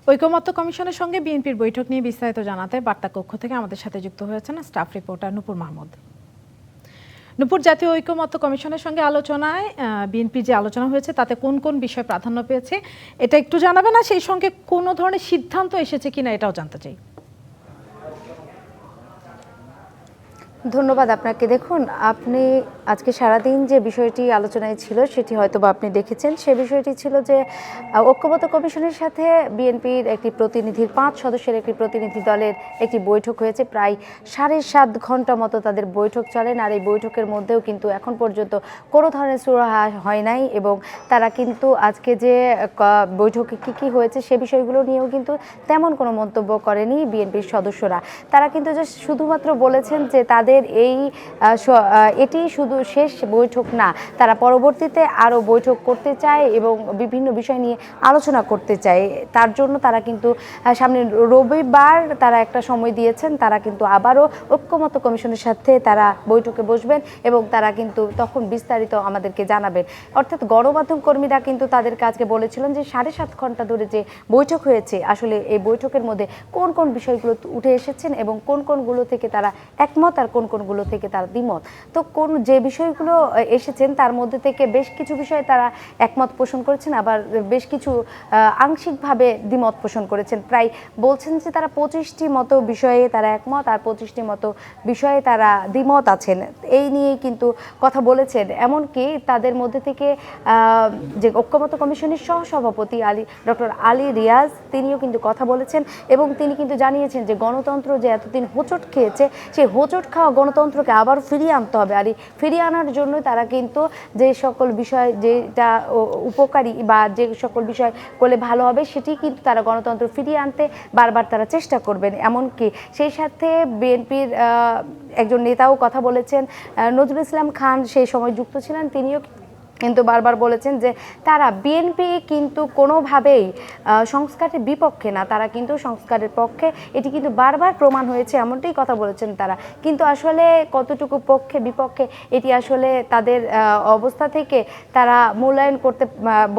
ঐকমত্য কমিশনের সঙ্গে বিএনপির বৈঠক নিয়ে বিস্তারিত জানাতে বার্তা কক্ষ থেকে আমাদের সাথে যুক্ত হয়েছেন স্টাফ রিপোর্টার নূপুর মাহমুদ। নূপুর, জাতীয় ঐকমত্য কমিশনের সঙ্গে আলোচনায় বিএনপির যে আলোচনা হয়েছে তাতে কোন কোন বিষয় প্রাধান্য পেয়েছে এটা একটু জানাবে না? সেই সঙ্গে কোনো ধরনের সিদ্ধান্ত এসেছে কিনা এটাও জানতে চাই। ধন্যবাদ আপনাকে। দেখুন, আপনি আজকে সারাদিন যে বিষয়টি আলোচনায় ছিল সেটি হয়তো বা আপনি দেখেছেন। সে বিষয়টি ছিল যে ঐকমত্য কমিশনের সাথে বিএনপির একটি প্রতিনিধির 5 সদস্যের একটি প্রতিনিধি দলের একটি বৈঠক হয়েছে। প্রায় 7.5 ঘন্টা মতো তাদের বৈঠক চলেন। আর এই বৈঠকের মধ্যেও কিন্তু এখন পর্যন্ত কোনো ধরনের সুরাহা হয় নাই এবং তারা কিন্তু আজকে যে বৈঠকে কী হয়েছে সে বিষয়গুলো নিয়েও কিন্তু তেমন কোনো মন্তব্য করেনি বিএনপির সদস্যরা। তারা কিন্তু শুধুমাত্র বলেছেন যে তাদের এটি শুধু শেষ বৈঠক না, তারা পরবর্তীতে আরও বৈঠক করতে চায় এবং বিভিন্ন বিষয় নিয়ে আলোচনা করতে চায়। তার জন্য তারা কিন্তু সামনে রবিবার তারা একটা সময় দিয়েছেন। তারা কিন্তু আবারও ঐকমত্য কমিশনের সাথে তারা বৈঠকে বসবেন এবং তারা কিন্তু তখন বিস্তারিত আমাদেরকে জানাবেন। অর্থাৎ গণমাধ্যম কর্মীরা কিন্তু তাদের কাজকে বলেছিলেন যে 7.5 ঘন্টা ধরে যে বৈঠক হয়েছে আসলে এই বৈঠকের মধ্যে কোন কোন বিষয়গুলো উঠে এসেছেন এবং কোন কোনগুলো থেকে তারা একমত আর কোন কোনগুলো থেকে তারা দ্বিমত। তো যে বিষয়গুলো এসেছেন তার মধ্যে থেকে বেশ কিছু বিষয়ে তারা একমত পোষণ করেছেন, আবার বেশ কিছু আংশিকভাবে দ্বিমত পোষণ করেছেন। প্রায় বলছেন যে তারা 25টি মতো বিষয়ে তারা একমত আর 25টি মতো বিষয়ে তারা দ্বিমত আছেন। এই নিয়েই কিন্তু কথা বলেছেন। এমনকি তাদের মধ্যে থেকে যে ঐকমত্য কমিশনের সহসভাপতি ডক্টর আলী রিয়াজ তিনিও কিন্তু কথা বলেছেন এবং তিনি কিন্তু জানিয়েছেন যে গণতন্ত্র যে এতদিন হোঁচট খেয়েছে সেই হোঁচট খাওয়া গণতন্ত্রকে আবার ফিরিয়ে আনতে হবে। আর এই ফিরিয়ে আনার জন্য তারা কিন্তু যে সকল বিষয় যেটা উপকারী বা যে সকল বিষয় করলে ভালো হবে সেটি কিন্তু তারা গণতন্ত্র ফিরিয়ে আনতে বারবার তারা চেষ্টা করবেন। এমনকি সেই সাথে বিএনপির একজন নেতাও কথা বলেছেন, নজরুল ইসলাম খান সেই সময় যুক্ত ছিলেন। তিনিও কিন্তু বারবার বলেছেন যে তারা বিএনপি কিন্তু কোনোভাবেই সংস্কারের বিপক্ষে না, তারা কিন্তু সংস্কারের পক্ষে। এটি কিন্তু বারবার প্রমাণ হয়েছে, এমনটাই কথা বলেছেন তারা। কিন্তু আসলে কতটুকু পক্ষে বিপক্ষে এটি আসলে তাদের অবস্থা থেকে তারা মূল্যায়ন করতে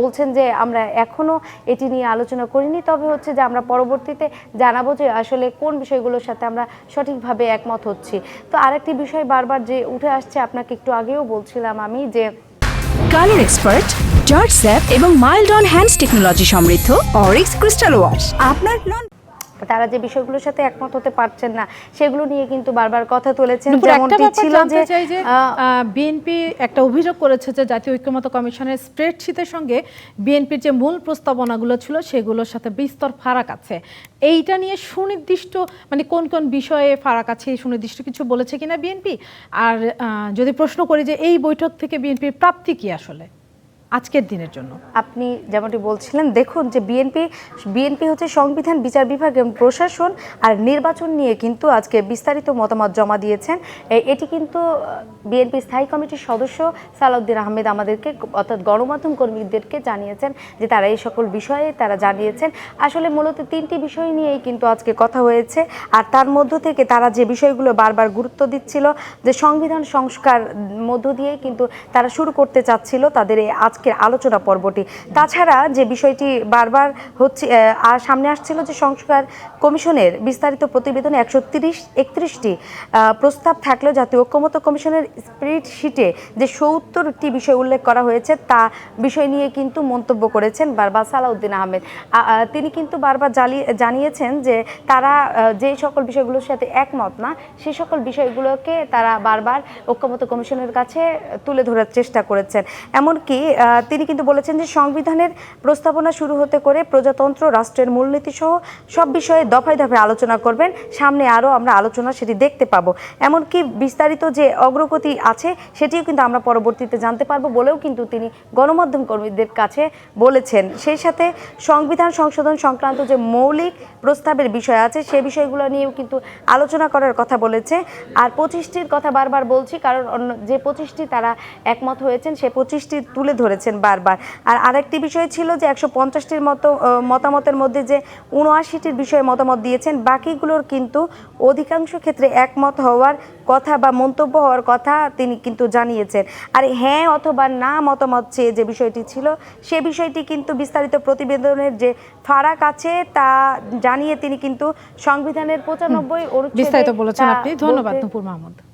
বলছেন যে আমরা এখনও এটি নিয়ে আলোচনা করিনি, তবে হচ্ছে যে আমরা পরবর্তীতে জানাবো যে আসলে কোন বিষয়গুলোর সাথে আমরা সঠিকভাবে একমত হচ্ছি। তো আরেকটি বিষয় বারবার যে উঠে আসছে, আপনাকে একটু আগেও বলছিলাম আমি যে কালার এক্সপার্ট, জর্জ স্যাপ এবং মাইল্ড অন হ্যান্ডস টেকনোলজি সমৃদ্ধ অরিক্স ক্রিস্টাল ওয়াশ আপনার তারা যে বিষয়গুলোর সাথে একমত হতে পারছেন না সেগুলো নিয়ে কিন্তু বারবার কথা তুলেছেন। যেমনটি ছিল যে বিএনপি একটা অভিযোগ করেছে যে জাতীয় ঐকমত্য কমিশনের স্প্রেডশিটের সঙ্গে বিএনপির যে মূল প্রস্তাবনাগুলো ছিল সেগুলোর সাথে বিস্তর ফারাক আছে। এইটা নিয়ে সুনির্দিষ্ট মানে কোন কোন বিষয়ে ফারাক আছে সুনির্দিষ্ট কিছু বলেছে কিনা বিএনপি? আর যদি প্রশ্ন করি যে এই বৈঠক থেকে বিএনপির প্রাপ্তি কি আসলে আজকের দিনের জন্য? আপনি যেমনটি বলছিলেন, দেখুন যে বিএনপি হচ্ছে সংবিধান, বিচার বিভাগ এবং প্রশাসন আর নির্বাচন নিয়ে কিন্তু আজকে বিস্তারিত মতামত জমা দিয়েছেন। এটি কিন্তু বিএনপি স্থায়ী কমিটির সদস্য সালাউদ্দিন আহমেদ আমাদেরকে অর্থাৎ গণমাধ্যম কর্মীদেরকে জানিয়েছেন যে তারা এই সকল বিষয়ে তারা জানিয়েছেন। আসলে মূলত 3টি বিষয় নিয়েই কিন্তু আজকে কথা হয়েছে। আর তার মধ্য থেকে তারা যে বিষয়গুলো বারবার গুরুত্ব দিচ্ছিল যে সংবিধান সংস্কার মধ্য দিয়েই কিন্তু তারা শুরু করতে চাচ্ছিল তাদের এই আজকের আলোচনা পর্বটি। তাছাড়া যে বিষয়টি বারবার হচ্ছে আর সামনে আসছিল যে সংস্কার কমিশনের বিস্তারিত প্রতিবেদনে 131টি প্রস্তাব থাকলেও জাতীয় ঐকমত্য কমিশনের স্প্রেডশিটে যে 70টি বিষয় উল্লেখ করা হয়েছে তা বিষয় নিয়ে কিন্তু মন্তব্য করেছেন বারবার সালাউদ্দিন আহমেদ। তিনি কিন্তু বারবার জানিয়েছেন যে তারা যে সকল বিষয়গুলোর সাথে একমত না সে সকল বিষয়গুলোকে তারা বারবার ঐকমত্য কমিশনের কাছে তুলে ধরার চেষ্টা করেছেন। এমনকি তিনি কিন্তু বলেছেন যে সংবিধানের প্রস্তাবনা শুরু হতে করে প্রজাতন্ত্র, রাষ্ট্রের মূলনীতি সহ সব বিষয়ে দফায় দফায় আলোচনা করবেন। সামনে আরও আমরা আলোচনা সেটি দেখতে পাবো। এমনকি বিস্তারিত যে অগ্রগতি আছে সেটিও কিন্তু আমরা পরবর্তীতে জানতে পারবো বলেও কিন্তু তিনি গণমাধ্যম কর্মীদের কাছে বলেছেন। সেই সাথে সংবিধান সংশোধন সংক্রান্ত যে মৌলিক প্রস্তাবের বিষয় আছে সে বিষয়গুলো নিয়েও কিন্তু আলোচনা করার কথা বলেছে। আর 25টির কথা বারবার বলছি কারণ যে 25টি তারা একমত হয়েছেন সে 25টি তুলে ধরে করেছেন বারবার। আর আরেকটি বিষয় ছিল যে 150টির মতো মতামতের মধ্যে যে 79টির বিষয়ে মতামত দিয়েছেন, বাকিগুলোর কিন্তু অধিকাংশ ক্ষেত্রে একমত হওয়ার কথা বা মন্তব্য হওয়ার কথা তিনি কিন্তু জানিয়েছেন। আর হ্যাঁ অথবা না মতামত চেয়ে যে বিষয়টি ছিল, সে বিষয়টি কিন্তু বিস্তারিত প্রতিবেদনের যে ফারাক আছে তা জানিয়ে তিনি কিন্তু সংবিধানের 95 অনুচ্ছেদে বিস্তারিত বলেছেন তা আপনি। ধন্যবাদ বলতে- নূপুর মাহমুদ।